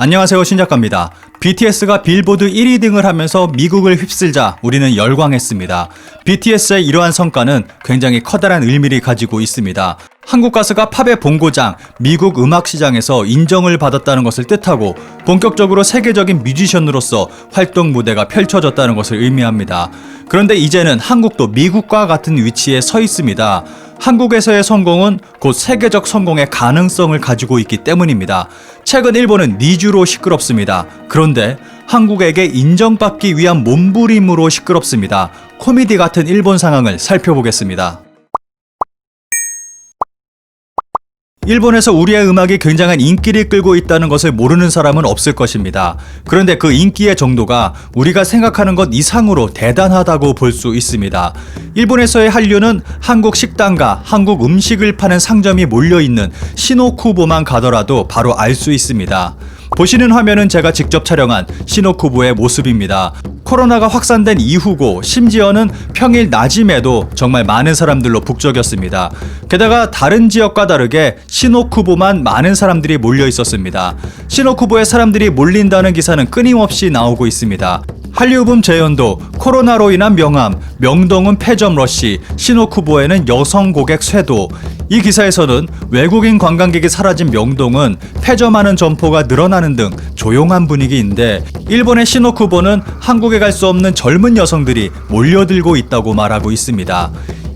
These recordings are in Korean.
안녕하세요, 신작가입니다. BTS가 빌보드 1위 등을 하면서 미국을 휩쓸자 우리는 열광했습니다. BTS의 이러한 성과는 굉장히 커다란 의미를 가지고 있습니다. 한국 가수가 팝의 본고장, 미국 음악 시장에서 인정을 받았다는 것을 뜻하고 본격적으로 세계적인 뮤지션으로서 활동 무대가 펼쳐졌다는 것을 의미합니다. 그런데 이제는 한국도 미국과 같은 위치에 서 있습니다. 한국에서의 성공은 곧 세계적 성공의 가능성을 가지고 있기 때문입니다. 최근 일본은 니쥬로 시끄럽습니다. 그런데 한국에게 인정받기 위한 몸부림으로 시끄럽습니다. 코미디 같은 일본 상황을 살펴보겠습니다. 일본에서 우리의 음악이 굉장한 인기를 끌고 있다는 것을 모르는 사람은 없을 것입니다. 그런데 그 인기의 정도가 우리가 생각하는 것 이상으로 대단하다고 볼 수 있습니다. 일본에서의 한류는 한국 식당과 한국 음식을 파는 상점이 몰려있는 시노쿠보만 가더라도 바로 알 수 있습니다. 보시는 화면은 제가 직접 촬영한 시노쿠보의 모습입니다. 코로나가 확산된 이후고 심지어는 평일 낮임에도 정말 많은 사람들로 북적였습니다. 게다가 다른 지역과 다르게 시노쿠보만 많은 사람들이 몰려 있었습니다. 시노쿠보에 사람들이 몰린다는 기사는 끊임없이 나오고 있습니다. 한류붐 재현도, 코로나로 인한 명암, 명동은 폐점 러시, 시노쿠보에는 여성 고객 쇄도. 이 기사에서는 외국인 관광객이 사라진 명동은 폐점하는 점포가 늘어나는 등 조용한 분위기인데, 일본의 시노쿠보는 한국에 갈 수 없는 젊은 여성들이 몰려들고 있다고 말하고 있습니다.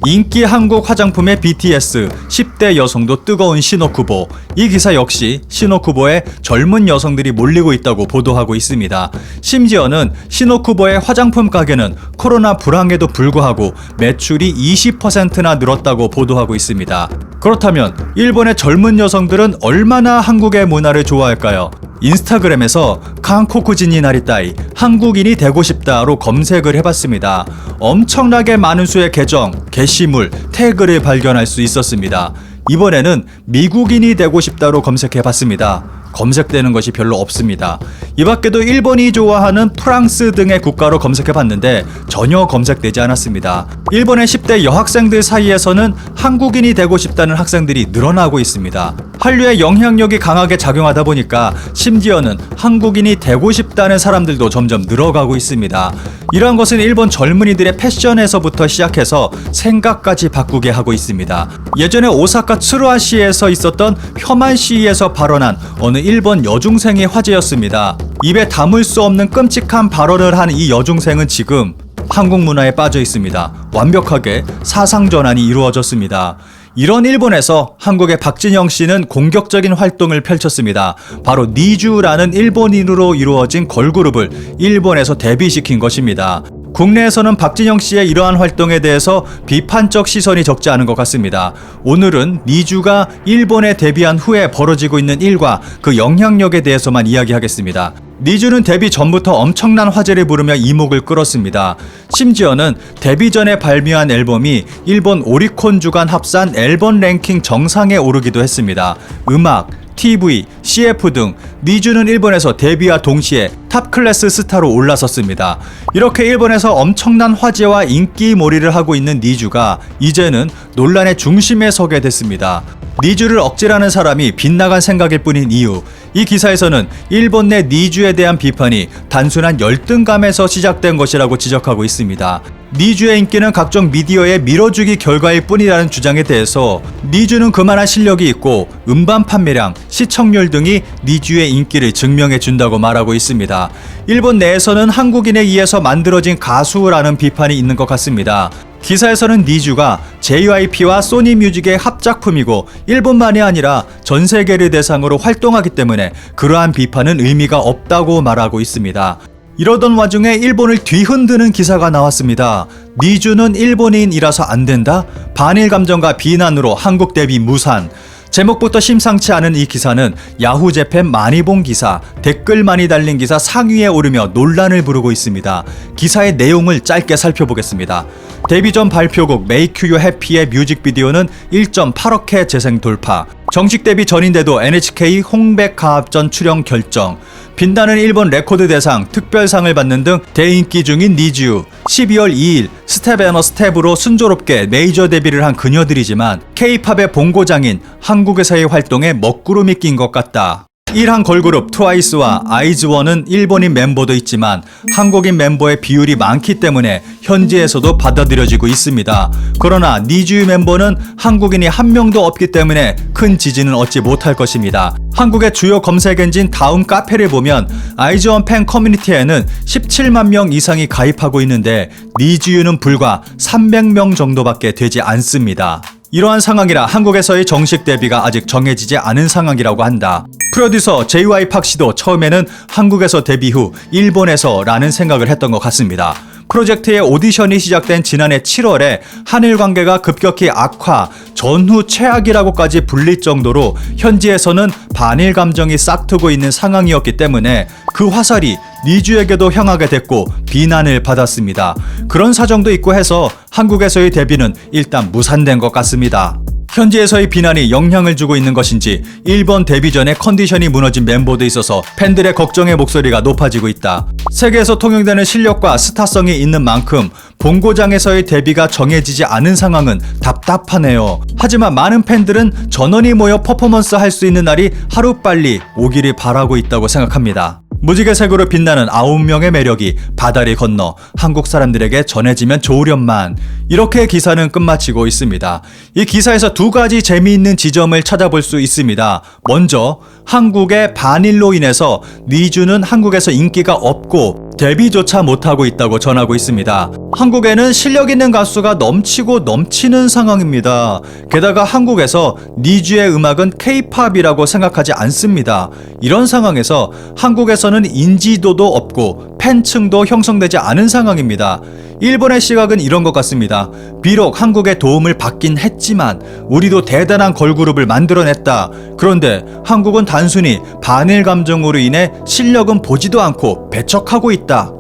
인기 한국 화장품의 BTS, 10대 여성도 뜨거운 시노쿠보. 이 기사 역시 시노쿠보에 젊은 여성들이 몰리고 있다고 보도하고 있습니다. 심지어는 시노쿠보의 화장품 가게는 코로나 불황에도 불구하고 매출이 20%나 늘었다고 보도하고 있습니다. 그렇다면 일본의 젊은 여성들은 얼마나 한국의 문화를 좋아할까요? 인스타그램에서 한코쿠진이 나리따이, 한국인이 되고 싶다로 검색을 해봤습니다. 엄청나게 많은 수의 계정, 게시물, 태그를 발견할 수 있었습니다. 이번에는 미국인이 되고 싶다로 검색해봤습니다. 검색되는 것이 별로 없습니다. 이 밖에도 일본이 좋아하는 프랑스 등의 국가로 검색해봤는데 전혀 검색되지 않았습니다. 일본의 10대 여학생들 사이에서는 한국인이 되고 싶다는 학생들이 늘어나고 있습니다. 한류의 영향력이 강하게 작용하다 보니까 심지어는 한국인이 되고 싶다는 사람들도 점점 늘어가고 있습니다. 이러한 것은 일본 젊은이들의 패션에서부터 시작해서 생각까지 바꾸게 하고 있습니다. 예전에 오사카 츠루아시에서 있었던 혐한 시위에서 발언한 어느 일본 여중생이 화제였습니다. 입에 담을 수 없는 끔찍한 발언을 한 이 여중생은 지금 한국 문화에 빠져 있습니다. 완벽하게 사상 전환이 이루어졌습니다. 이런 일본에서 한국의 박진영 씨는 공격적인 활동을 펼쳤습니다. 바로 니쥬라는 일본인으로 이루어진 걸그룹을 일본에서 데뷔시킨 것입니다. 국내에서는 박진영 씨의 이러한 활동에 대해서 비판적 시선이 적지 않은 것 같습니다. 오늘은 니쥬가 일본에 데뷔한 후에 벌어지고 있는 일과 그 영향력에 대해서만 이야기하겠습니다. 니쥬는 데뷔 전부터 엄청난 화제를 부르며 이목을 끌었습니다. 심지어는 데뷔 전에 발매한 앨범이 일본 오리콘 주간 합산 앨범 랭킹 정상에 오르기도 했습니다. 음악, TV, CF 등 니쥬는 일본에서 데뷔와 동시에 탑 클래스 스타로 올라섰습니다. 이렇게 일본에서 엄청난 화제와 인기몰이를 하고 있는 니쥬가 이제는 논란의 중심에 서게 됐습니다. 니쥬를 억지라는 사람이 빗나간 생각일 뿐인 이유. 이 기사에서는 일본 내 니쥬에 대한 비판이 단순한 열등감에서 시작된 것이라고 지적하고 있습니다. 니쥬의 인기는 각종 미디어의 밀어주기 결과일 뿐이라는 주장에 대해서 니쥬는 그만한 실력이 있고 음반 판매량, 시청률 등이 니쥬의 인기를 증명해 준다고 말하고 있습니다. 일본 내에서는 한국인에 의해서 만들어진 가수라는 비판이 있는 것 같습니다. 기사에서는 니쥬가 JYP와 소니뮤직의 합작품이고 일본만이 아니라 전 세계를 대상으로 활동하기 때문에 그러한 비판은 의미가 없다고 말하고 있습니다. 이러던 와중에 일본을 뒤흔드는 기사가 나왔습니다. 니쥬는 일본인이라서 안 된다? 반일 감정과 비난으로 한국 데뷔 무산. 제목부터 심상치 않은 이 기사는 야후 재팬 많이 본 기사, 댓글 많이 달린 기사 상위에 오르며 논란을 부르고 있습니다. 기사의 내용을 짧게 살펴보겠습니다. 데뷔 전 발표곡 Make You Happy의 뮤직비디오는 1.8억 회 재생 돌파. 정식 데뷔 전인데도 NHK 홍백 가합전 출연 결정. 빛나는 일본 레코드 대상 특별상을 받는 등 대인기 중인 니쥬. 12월 2일 스텝 애너 스텝으로 순조롭게 메이저 데뷔를 한 그녀들이지만 K-팝의 본고장인 한국에서의 활동에 먹구름이 낀 것 같다. 일한 걸그룹 트와이스와 아이즈원은 일본인 멤버도 있지만 한국인 멤버의 비율이 많기 때문에 현지에서도 받아들여지고 있습니다. 그러나 니쥬 멤버는 한국인이 한 명도 없기 때문에 큰 지지는 얻지 못할 것입니다. 한국의 주요 검색 엔진 다음 카페를 보면 아이즈원 팬 커뮤니티에는 17만 명 이상이 가입하고 있는데 니쥬는 불과 300명 정도밖에 되지 않습니다. 이러한 상황이라 한국에서의 정식 데뷔가 아직 정해지지 않은 상황이라고 한다. 프로듀서 JY 팍씨도 처음에는 한국에서 데뷔 후 일본에서 라는 생각을 했던 것 같습니다. 프로젝트의 오디션이 시작된 지난해 7월에 한일 관계가 급격히 악화, 전후 최악이라고까지 불릴 정도로 현지에서는 반일 감정이 싹트고 있는 상황이었기 때문에 그 화살이 니쥬에게도 향하게 됐고 비난을 받았습니다. 그런 사정도 있고 해서 한국에서의 데뷔는 일단 무산된 것 같습니다. 현지에서의 비난이 영향을 주고 있는 것인지 일본 데뷔 전에 컨디션이 무너진 멤버도 있어서 팬들의 걱정의 목소리가 높아지고 있다. 세계에서 통용되는 실력과 스타성이 있는 만큼 본고장에서의 데뷔가 정해지지 않은 상황은 답답하네요. 하지만 많은 팬들은 전원이 모여 퍼포먼스 할 수 있는 날이 하루빨리 오기를 바라고 있다고 생각합니다. 무지개색으로 빛나는 9명의 매력이 바다를 건너 한국 사람들에게 전해지면 좋으련만. 이렇게 기사는 끝마치고 있습니다. 이 기사에서 두 가지 재미있는 지점을 찾아볼 수 있습니다. 먼저 한국의 반일로 인해서 니쥬는 한국에서 인기가 없고 데뷔조차 못하고 있다고 전하고 있습니다. 한국에는 실력 있는 가수가 넘치고 넘치는 상황입니다. 게다가 한국에서 니쥬의 음악은 K-팝이라고 생각하지 않습니다. 이런 상황에서 한국에서는 인지도도 없고 팬층도 형성되지 않은 상황입니다. 일본의 시각은 이런 것 같습니다. 비록 한국의 도움을 받긴 했지만 우리도 대단한 걸그룹을 만들어냈다. 그런데 한국은 단순히 반일 감정으로 인해 실력은 보지도 않고 배척하고 있다.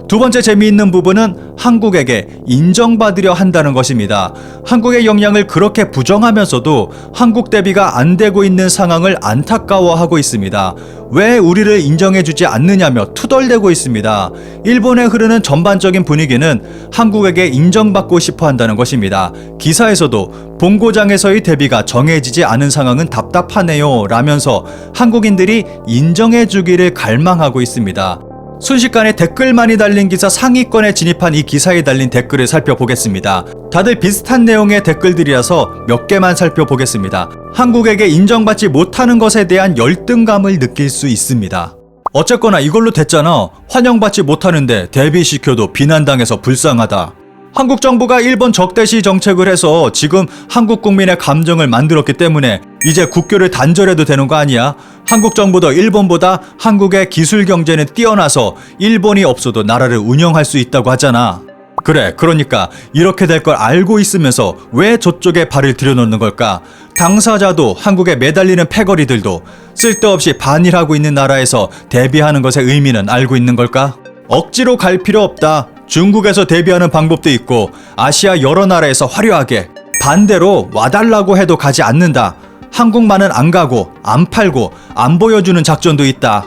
두 번째 재미있는 부분은 한국에게 인정받으려 한다는 것입니다. 한국의 역량을 그렇게 부정하면서도 한국 데뷔가 안 되고 있는 상황을 안타까워하고 있습니다. 왜 우리를 인정해주지 않느냐며 투덜대고 있습니다. 일본에 흐르는 전반적인 분위기는 한국에게 인정받고 싶어 한다는 것입니다. 기사에서도 본고장에서의 데뷔가 정해지지 않은 상황은 답답하네요 라면서 한국인들이 인정해주기를 갈망하고 있습니다. 순식간에 댓글만이 달린 기사 상위권에 진입한 이 기사에 달린 댓글을 살펴보겠습니다. 다들 비슷한 내용의 댓글들이라서 몇 개만 살펴보겠습니다. 한국에게 인정받지 못하는 것에 대한 열등감을 느낄 수 있습니다. 어쨌거나 이걸로 됐잖아. 환영받지 못하는데 데뷔시켜도 비난당해서 불쌍하다. 한국 정부가 일본 적대시 정책을 해서 지금 한국 국민의 감정을 만들었기 때문에 이제 국교를 단절해도 되는 거 아니야? 한국 정부도 일본보다 한국의 기술 경제는 뛰어나서 일본이 없어도 나라를 운영할 수 있다고 하잖아. 그래, 그러니까 이렇게 될 걸 알고 있으면서 왜 저쪽에 발을 들여놓는 걸까? 당사자도 한국에 매달리는 패거리들도 쓸데없이 반일하고 있는 나라에서 데뷔하는 것의 의미는 알고 있는 걸까? 억지로 갈 필요 없다. 중국에서 데뷔하는 방법도 있고 아시아 여러 나라에서 화려하게, 반대로 와달라고 해도 가지 않는다. 한국만은 안 가고 안 팔고 안 보여주는 작전도 있다.